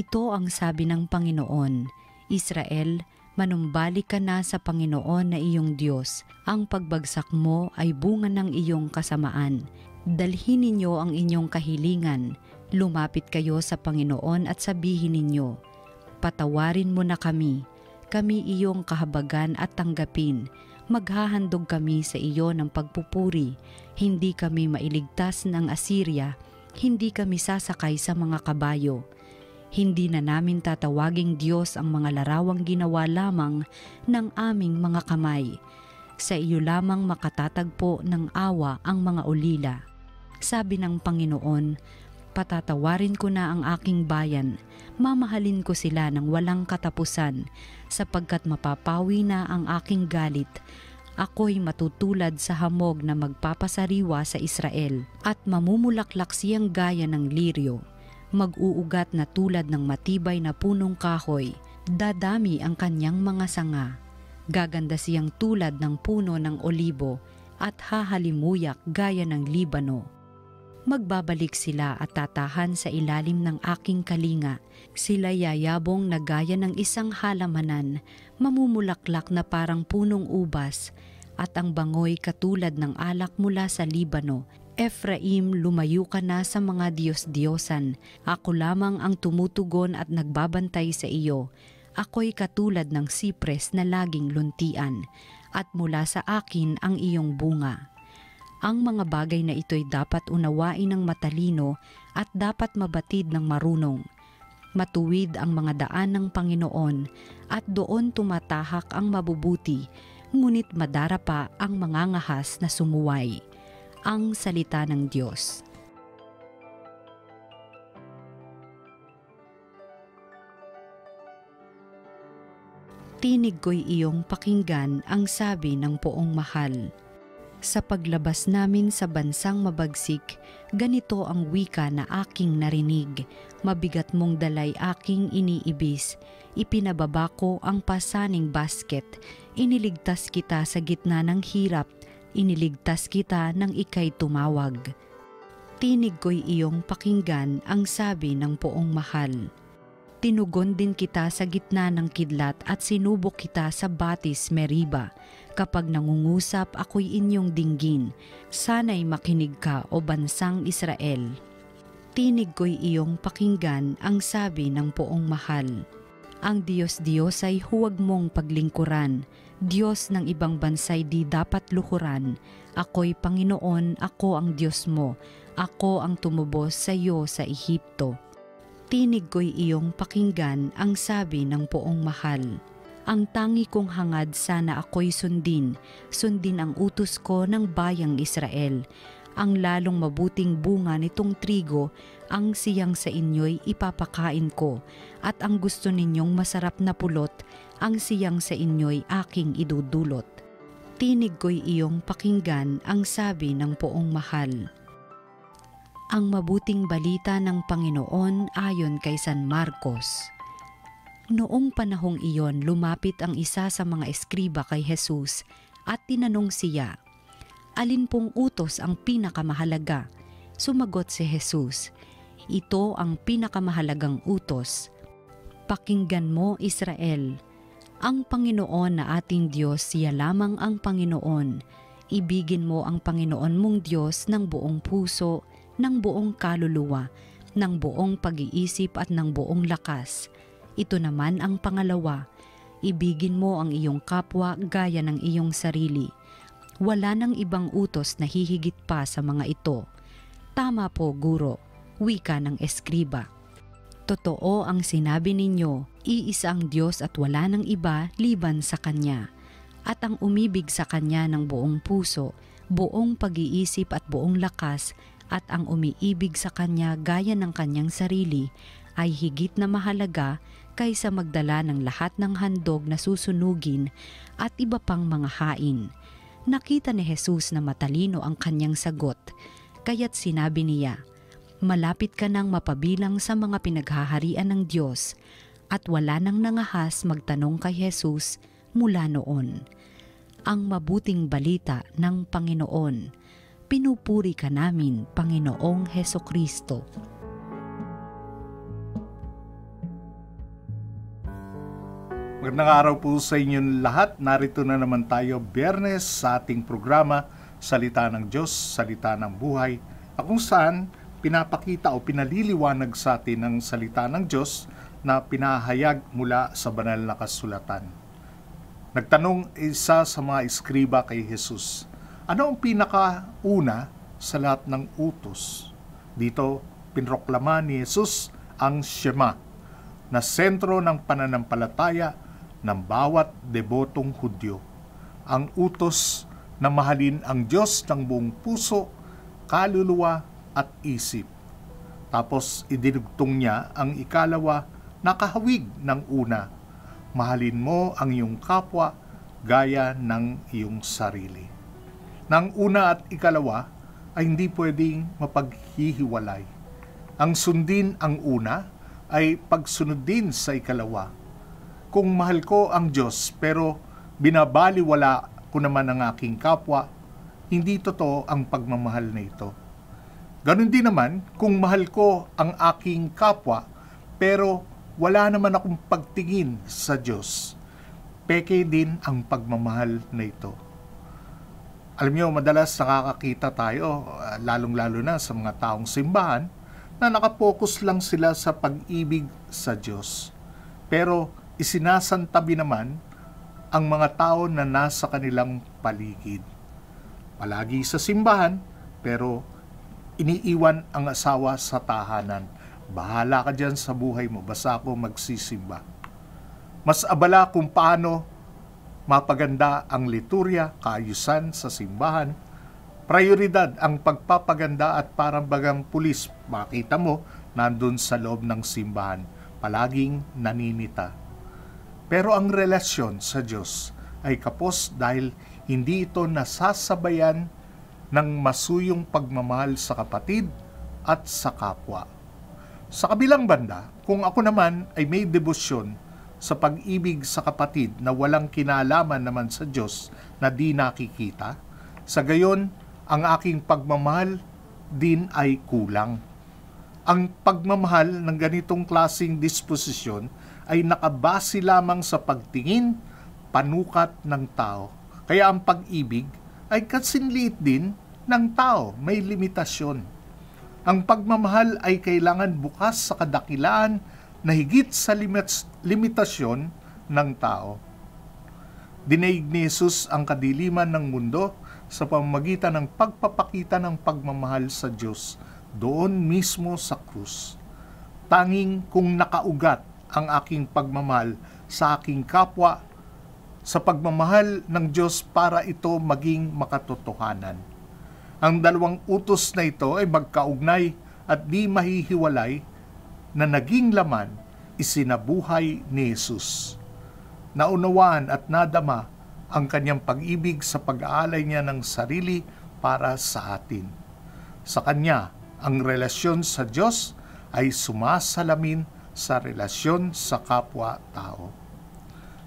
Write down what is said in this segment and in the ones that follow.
Ganito ang sabi ng Panginoon, Israel, manumbalik ka na sa Panginoon na iyong Diyos. Ang pagbagsak mo ay bunga ng iyong kasamaan. Dalhin ninyo ang inyong kahilingan. Lumapit kayo sa Panginoon at sabihin ninyo, patawarin mo na kami. Kami iyong kahabagan at tanggapin. Maghahandog kami sa iyo ng pagpupuri. Hindi kami mailigtas ng Assyria. Hindi kami sasakay sa mga kabayo. Hindi na namin tatawaging Diyos ang mga larawang ginawa lamang ng aming mga kamay. Sa iyo lamang makatatagpo ng awa ang mga ulila. Sabi ng Panginoon, patatawarin ko na ang aking bayan, mamahalin ko sila ng walang katapusan, sapagkat mapapawi na ang aking galit. Ako'y matutulad sa hamog na magpapasariwa sa Israel, at mamumulaklak siyang gaya ng liryo. Mag-uugat na tulad ng matibay na punong kahoy, dadami ang kanyang mga sanga. Gaganda siyang tulad ng puno ng olibo at hahalimuyak gaya ng Libano. Magbabalik sila at tatahan sa ilalim ng aking kalinga. Sila yayabong na gaya ng isang halamanan, mamumulaklak na parang punong ubas, at ang bangoy katulad ng alak mula sa Libano. Ephraim, lumayo ka na sa mga Diyos-Diyosan. Ako lamang ang tumutugon at nagbabantay sa iyo. Ako'y katulad ng sipres na laging luntian, at mula sa akin ang iyong bunga. Ang mga bagay na ito'y dapat unawain ng matalino at dapat mabatid ng marunong. Matuwid ang mga daan ng Panginoon at doon tumatahak ang mabubuti, ngunit madarapa ang mangangahas na sumuway. Ang salita ng Diyos. Tinig ko'y iyong pakinggan ang sabi ng poong mahal. Sa paglabas namin sa bansang mabagsik, ganito ang wika na aking narinig. Mabigat mong dalay aking iniibis. Ipinababa ko ang pasaning basket. Iniligtas kita sa gitna ng hirap. Iniligtas kita nang ika'y tumawag. Tinig ko'y iyong pakinggan ang sabi ng poong mahal. Tinugon din kita sa gitna ng kidlat at sinubok kita sa batis Meriba. Kapag nangungusap ako'y inyong dinggin. Sana'y makinig ka o bansang Israel. Tinig ko'y iyong pakinggan ang sabi ng poong mahal. Ang Diyos-Diyos ay huwag mong paglingkuran. Diyos ng ibang bansay di dapat luhuran. Ako'y Panginoon, ako ang Diyos mo. Ako ang tumubos sa iyo sa Ehipto. Tinig ko'y iyong pakinggan ang sabi ng poong mahal. Ang tangi kong hangad sana ako'y sundin ang utos ko ng bayang Israel. Ang lalong mabuting bunga nitong trigo, ang siyang sa inyo'y ipapakain ko, at ang gusto ninyong masarap na pulot, ang siyang sa inyo'y aking idudulot. Tinig ko'y iyong pakinggan ang sabi ng poong mahal. Ang mabuting balita ng Panginoon ayon kay San Marcos. Noong panahong iyon, lumapit ang isa sa mga eskriba kay Jesus at tinanong siya, alin pong utos ang pinakamahalaga? Sumagot si Jesus, ito ang pinakamahalagang utos. Pakinggan mo, Israel. Ang Panginoon na ating Diyos, siya lamang ang Panginoon. Ibigin mo ang Panginoon mong Diyos ng buong puso, ng buong kaluluwa, ng buong pag-iisip at ng buong lakas. Ito naman ang pangalawa, ibigin mo ang iyong kapwa gaya ng iyong sarili. Wala nang ibang utos na hihigit pa sa mga ito. Tama po, Guro, wika ng eskriba. Totoo ang sinabi ninyo, iisa ang Diyos at wala nang iba liban sa Kanya. At ang umibig sa Kanya ng buong puso, buong pag-iisip at buong lakas, at ang umiibig sa Kanya gaya ng kanyang sarili ay higit na mahalaga kaysa magdala ng lahat ng handog na susunugin at iba pang mga hain. Nakita ni Jesus na matalino ang kanyang sagot, kaya't sinabi niya, malapit ka nang mapabilang sa mga pinaghaharian ng Diyos, at wala nang nangahas magtanong kay Jesus mula noon. Ang mabuting balita ng Panginoon. Pinupuri ka namin, Panginoong Hesukristo. Magandang araw po sa inyong lahat. Narito na naman tayo Biyernes sa ating programa Salita ng Diyos, Salita ng Buhay, na kung saan pinapakita o pinaliliwanag sa atin ang salita ng Diyos na pinahayag mula sa banal na kasulatan. Nagtanong isa sa mga eskriba kay Jesus, ano ang pinakauna sa lahat ng utos? Dito, pinroklama ni Jesus ang Shema, na sentro ng pananampalataya ng bawat debotong Hudyo. Ang utos na mahalin ang Diyos ng buong puso, kaluluwa at isip. Tapos idinugtong niya ang ikalawa na kahawig ng una, mahalin mo ang iyong kapwa gaya ng iyong sarili. Nang una at ikalawa ay hindi pwedeng mapaghihiwalay. Ang sundin ang una ay pagsunod din sa ikalawa. Kung mahal ko ang Diyos pero binabaliwala ko naman ang aking kapwa, hindi totoo ang pagmamahal na ito. Ganon din naman kung mahal ko ang aking kapwa pero wala naman akong pagtingin sa Diyos, peke din ang pagmamahal na ito. Alam niyo, madalas nakakakita tayo, lalong-lalo na sa mga taong simbahan, na nakapokus lang sila sa pag-ibig sa Diyos. Pero isinasantabi naman ang mga tao na nasa kanilang paligid. Palagi sa simbahan, pero iniiwan ang asawa sa tahanan. Bahala ka dyan sa buhay mo, basta ako magsisimba. Mas abala kung paano mapaganda ang liturya, kaayusan sa simbahan. Prioridad ang pagpapaganda at parang bagang pulis. Makita mo, nandun sa loob ng simbahan, palaging naninita. Pero ang relasyon sa Diyos ay kapos dahil hindi ito nasasabayan ng masuyong pagmamahal sa kapatid at sa kapwa. Sa kabilang banda, kung ako naman ay may debosyon sa pag-ibig sa kapatid na walang kinalaman naman sa Diyos na di nakikita, sa gayon, ang aking pagmamahal din ay kulang. Ang pagmamahal ng ganitong klaseng disposisyon ay nakabase lamang sa pagtingin, panukat ng tao. Kaya ang pag-ibig ay kasinliit din ng tao, may limitasyon. Ang pagmamahal ay kailangan bukas sa kadakilaan na higit sa limitasyon ng tao. Dinaig ni Jesus ang kadiliman ng mundo sa pamamagitan ng pagpapakita ng pagmamahal sa Diyos doon mismo sa krus. Tanging kung nakaugat ang aking pagmamahal sa aking kapwa, sa pagmamahal ng Diyos para ito maging makatotohanan. Ang dalawang utos na ito ay magkaugnay at di mahihiwalay na naging laman isinabuhay ni Jesus. Naunawaan at nadama ang kanyang pag-ibig sa pag-aalay niya ng sarili para sa atin. Sa kanya, ang relasyon sa Diyos ay sumasalamin sa relasyon sa kapwa-tao.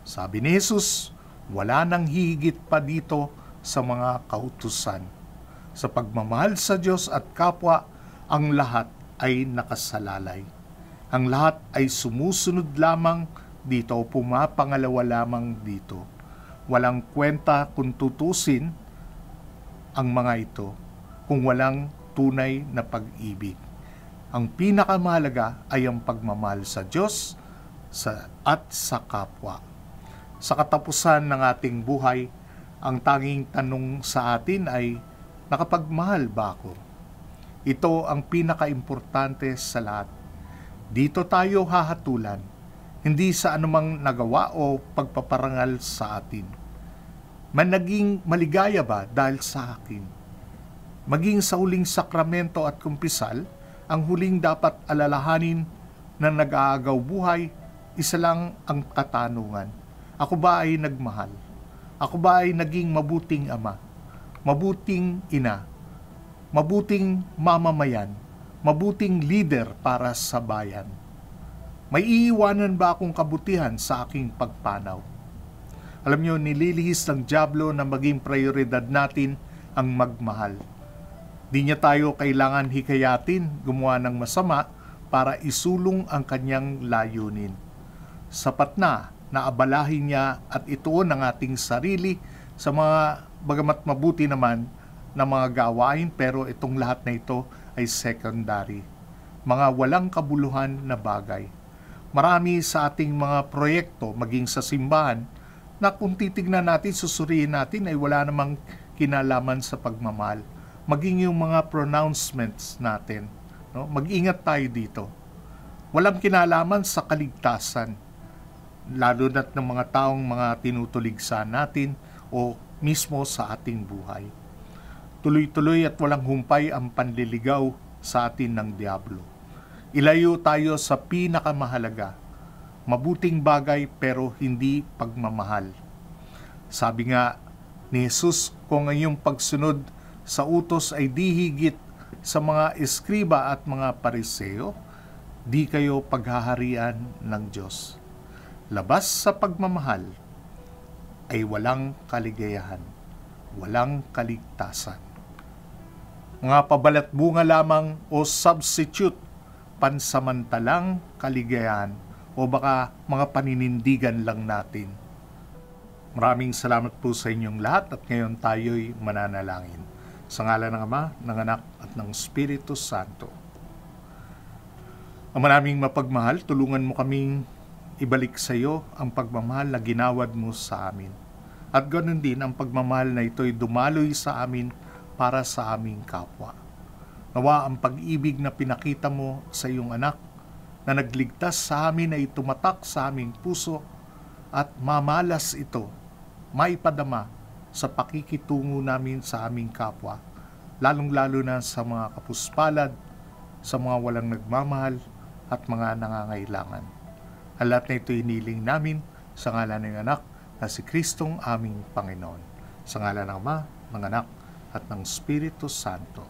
Sabi ni Jesus, wala nang hihigit pa dito sa mga kautusan. Sa pagmamahal sa Diyos at kapwa, ang lahat ay nakasalalay. Ang lahat ay sumusunod lamang dito o pumapangalawa lamang dito. Walang kwenta kung tutusin ang mga ito kung walang tunay na pag-ibig. Ang pinakamahalaga ay ang pagmamahal sa Diyos at sa kapwa. Sa katapusan ng ating buhay, ang tanging tanong sa atin ay, nakapagmahal ba ako? Ito ang pinakaimportante sa lahat. Dito tayo hahatulan, hindi sa anumang nagawa o pagpaparangal sa atin. Naging maligaya ba dahil sa akin? Maging sa huling sakramento at kumpisal, ang huling dapat alalahanin na nag-aagaw buhay, isa lang ang katanungan. Ako ba ay nagmahal? Ako ba ay naging mabuting ama? Mabuting ina? Mabuting mamamayan? Mabuting leader para sa bayan? May iiwanan ba akong kabutihan sa aking pagpanaw? Alam niyo, nililihis ng dyablo na maging prioridad natin ang magmahal. Di niya tayo kailangan hikayatin gumawa ng masama para isulong ang kanyang layunin. Sapat na na abalahin niya at ituon ang ating sarili sa mga bagamat mabuti naman na mga gawain, pero itong lahat na ito ay secondary. Mga walang kabuluhan na bagay. Marami sa ating mga proyekto, maging sa simbahan, na kung titignan natin, susuriin natin ay wala namang kinalaman sa pagmamahal. Maging yung mga pronouncements natin. No? Mag-ingat tayo dito. Walang kinalaman sa kaligtasan, lalo na't ng mga taong mga tinutuligsa natin o mismo sa ating buhay. Tuloy-tuloy at walang humpay ang panliligaw sa atin ng Diablo. Ilayo tayo sa pinakamahalaga, mabuting bagay pero hindi pagmamahal. Sabi nga ni Jesus, kung ang iyong pagsunod sa utos ay di higit sa mga eskriba at mga pariseo, di kayo paghaharian ng Diyos. Labas sa pagmamahal ay walang kaligayahan, walang kaligtasan. Mga pabalat bunga lamang o substitute, pansamantalang kaligayahan o baka mga paninindigan lang natin. Maraming salamat po sa inyong lahat at ngayon tayo'y mananalangin. Sa ngalan ng Ama, ng Anak at ng Espiritu Santo. Ama naming mapagmahal, tulungan mo kaming ibalik sa iyo ang pagmamahal na ginawad mo sa amin. At ganoon din ang pagmamahal na ito'y dumaloy sa amin para sa aming kapwa. Nawa ang pag-ibig na pinakita mo sa iyong anak na nagligtas sa amin ay tumatak sa aming puso at mamalas ito, maipadama sa pakikitungo namin sa aming kapwa, lalong-lalo na sa mga kapuspalad, sa mga walang nagmamahal at mga nangangailangan. Ang lahat na ito iniling namin sa ngalan ng anak na si Kristong aming Panginoon. Sa ngalan ng Ama, ng Anak, at ng Espiritu Santo.